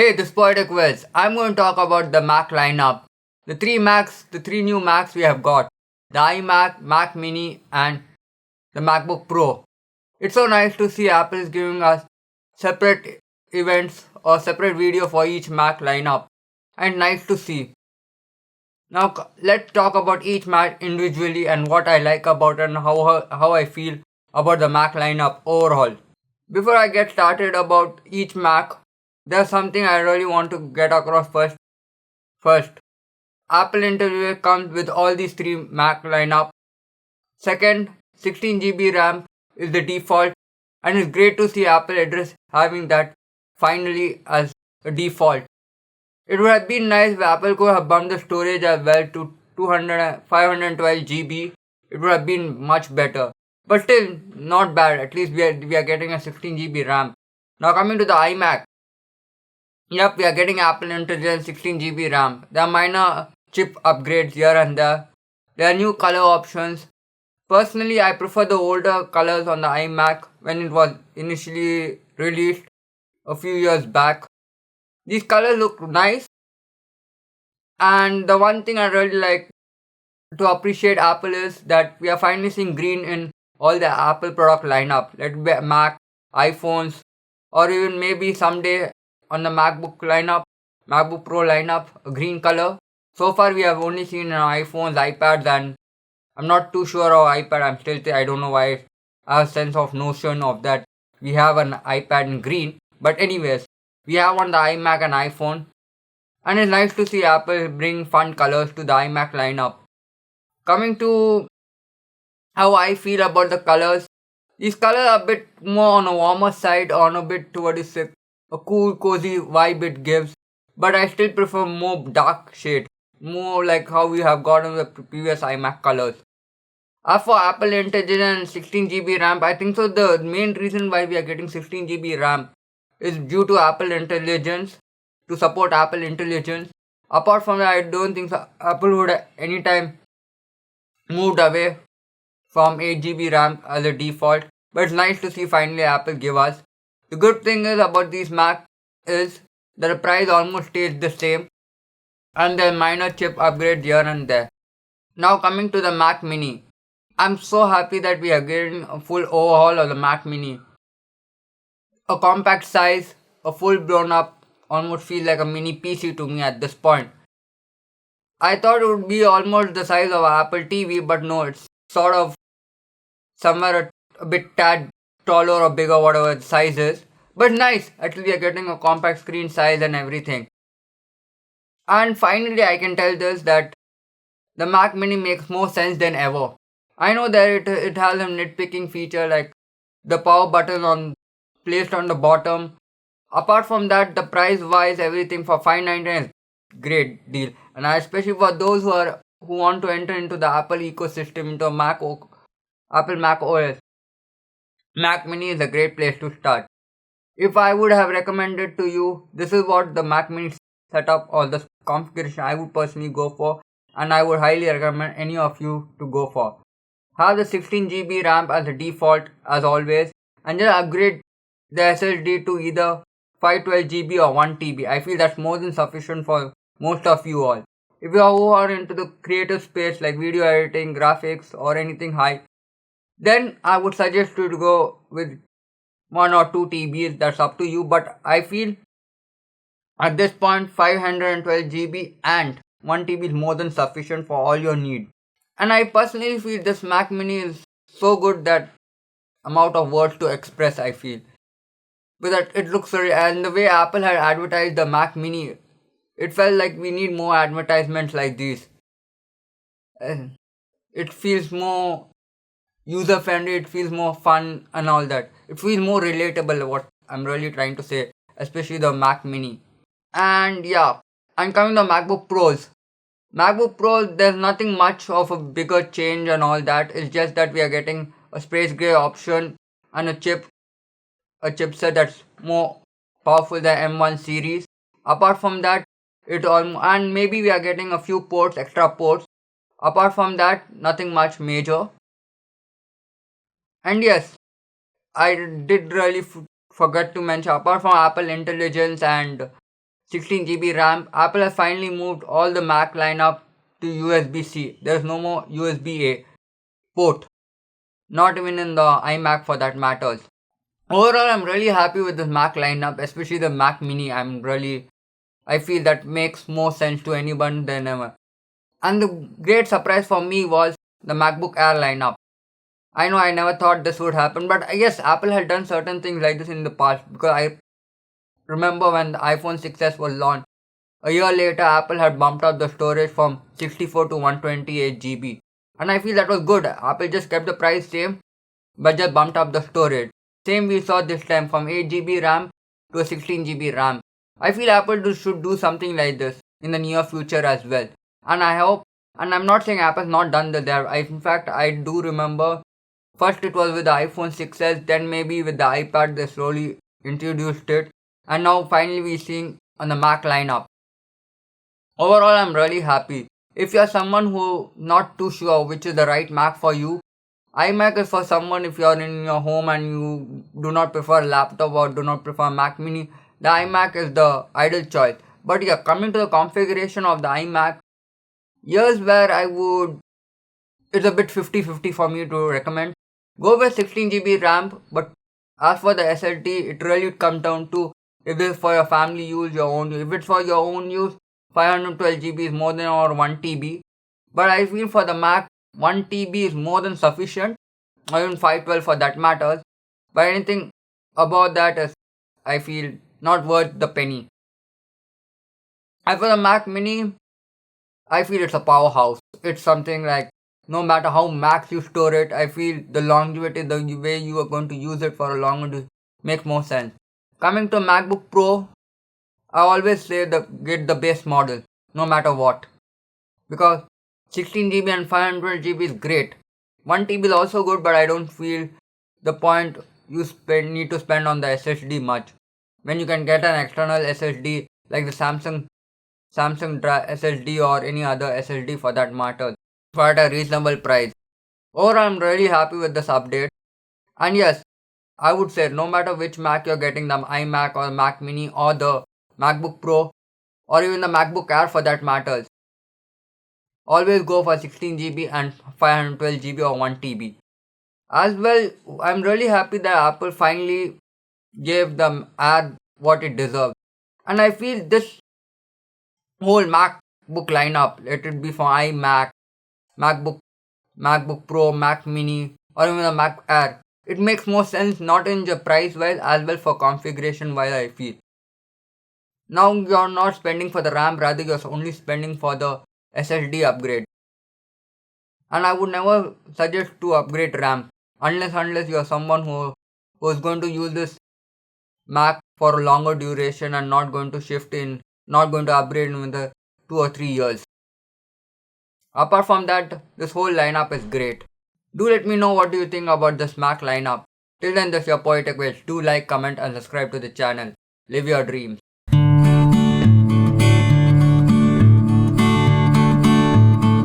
Hey, this PoeticWhiz. I'm going to talk about the Mac lineup. The three new Macs we have got. The iMac, Mac Mini and the MacBook Pro. It's so nice to see Apple is giving us separate events or separate video for each Mac lineup. And nice to see. Now let's talk about each Mac individually and what I like about it and how I feel about the Mac lineup overall. Before I get started about each Mac, there's something I really want to get across first. Apple interview comes with all these three Mac lineup. Second, 16 GB RAM is the default, and it's great to see Apple address having that finally as a default. It would have been nice if Apple could have bumped the storage as well to 512 GB. It would have been much better. But still, not bad. At least we are getting a 16 GB RAM. Now coming to the iMac. Yep, we are getting Apple Intelligence 16 GB RAM. There are minor chip upgrades here and there. There are new color options. Personally, I prefer the older colors on the iMac when it was initially released a few years back. These colors look nice. And the one thing I really like to appreciate Apple is that we are finally seeing green in all the Apple product lineup. Let it be Mac, iPhones, or even maybe someday on the MacBook Pro lineup, a green color. So far we have only seen iPhones, iPads, and I'm not too sure of iPad. I don't know why I have a sense of notion of that we have an iPad in green. But anyways, we have on the iMac and iPhone. And it's nice to see Apple bring fun colors to the iMac lineup. Coming to how I feel about the colors, these colors are a bit more on a warmer side, on a bit towards a cool, cozy vibe it gives. But I still prefer more dark shade, more like how we have got in the previous iMac colors. As for Apple Intelligence 16 GB RAM, I think so the main reason why we are getting 16 GB RAM is due to Apple Intelligence, to support Apple Intelligence. Apart from that, I don't think so Apple would anytime moved away from 8 GB RAM as a default. But it's nice to see finally Apple give us. The good thing is about these Mac is that the price almost stays the same and there are minor chip upgrades here and there. Now coming to the Mac Mini. I'm so happy that we are getting a full overhaul of the Mac Mini. A compact size, a full blown up, almost feels like a mini PC to me at this point. I thought it would be almost the size of an Apple TV, but no, it's sort of somewhere a bit tad taller or bigger, whatever the size is. But nice, at least we are getting a compact screen size and everything. And finally, I can tell this that the Mac Mini makes more sense than ever. I know that it has a nitpicking feature like the power button placed on the bottom. Apart from that, the price wise everything for $599 is great deal. And especially for those who want to enter into the Apple ecosystem, into Apple Mac OS, Mac Mini is a great place to start. If I would have recommended to you, this is what the Mac Mini setup or the configuration I would personally go for, and I would highly recommend any of you to go for. Have the 16 GB RAM as a default as always, and just upgrade the SSD to either 512 GB or 1 TB. I feel that's more than sufficient for most of you all. If you are into the creative space like video editing, graphics, or anything high, then I would suggest you to go with 1 or 2 TBs. That's up to you. But I feel at this point 512 GB and 1 TB is more than sufficient for all your need. And I personally feel this Mac Mini is so good that I'm out of words to express, I feel. But that it looks very, and the way Apple had advertised the Mac Mini, it felt like we need more advertisements like these. It feels more user friendly, it feels more fun and all that. It feels more relatable, what I'm really trying to say, especially the Mac Mini. And yeah, I'm coming to MacBook Pros. MacBook Pro, there's nothing much of a bigger change and all that. It's just that we are getting a space gray option and a chipset that's more powerful than M1 series. Apart from that, and maybe we are getting a few extra ports. Apart from that, nothing much major. And yes, I did really forget to mention, apart from Apple Intelligence and 16 GB RAM, Apple has finally moved all the Mac lineup to USB-C. There's no more USB-A port. Not even in the iMac for that matters. Overall, I'm really happy with this Mac lineup, especially the Mac Mini. I feel that makes more sense to anyone than ever. And the great surprise for me was the MacBook Air lineup. I know I never thought this would happen, but I guess Apple had done certain things like this in the past, because I remember when the iPhone 6s was launched. A year later, Apple had bumped up the storage from 64 to 128 GB. And I feel that was good. Apple just kept the price same, but just bumped up the storage. Same we saw this time, from 8 GB RAM to a 16 GB RAM. I feel Apple should do something like this in the near future as well. And I hope, and I'm not saying Apple's not done that there. In fact, I do remember first it was with the iPhone 6s, then maybe with the iPad they slowly introduced it. And now finally we're seeing on the Mac lineup. Overall, I'm really happy. If you're someone who not too sure which is the right Mac for you, iMac is for someone if you're in your home and you do not prefer laptop or do not prefer Mac Mini. The iMac is the ideal choice. But yeah, coming to the configuration of the iMac, here's where it's a bit 50-50 for me to recommend. Go with 16 GB RAM, but as for the SSD, it really comes down to if it's for your family use, your own use. If it's for your own use, 512 GB is more than or 1 TB. But I feel for the Mac, 1 TB is more than sufficient, or even 512 for that matters. But anything above that is, I feel, not worth the penny. And for the Mac Mini, I feel it's a powerhouse. It's something like, no matter how max you store it, I feel the longevity, the way you are going to use it for a longer makes more sense. Coming to MacBook Pro, I always say get the base model, no matter what. Because 16 GB and 512 GB is great. 1 TB is also good, but I don't feel the point you need to spend on the SSD much. When you can get an external SSD like the Samsung SSD or any other SSD for that matter, for at a reasonable price. Overall, I'm really happy with this update. And yes, I would say no matter which Mac you're getting, the iMac or Mac Mini or the MacBook Pro or even the MacBook Air for that matters, always go for 16 GB and 512 GB or 1 TB. As well, I'm really happy that Apple finally gave the Air what it deserves. And I feel this whole MacBook lineup, let it be for iMac, MacBook Pro, Mac Mini, or even the Mac Air, it makes more sense not in the price wise as well for configuration wise, I feel. Now you're not spending for the RAM, rather you're only spending for the SSD upgrade. And I would never suggest to upgrade RAM unless you're someone who is going to use this Mac for a longer duration and not going to upgrade in the 2 or 3 years. Apart from that, this whole lineup is great. Do let me know what do you think about this Mac lineup. Till then, this is your PoeticWhiz. Do like, comment and subscribe to the channel. Live your dreams.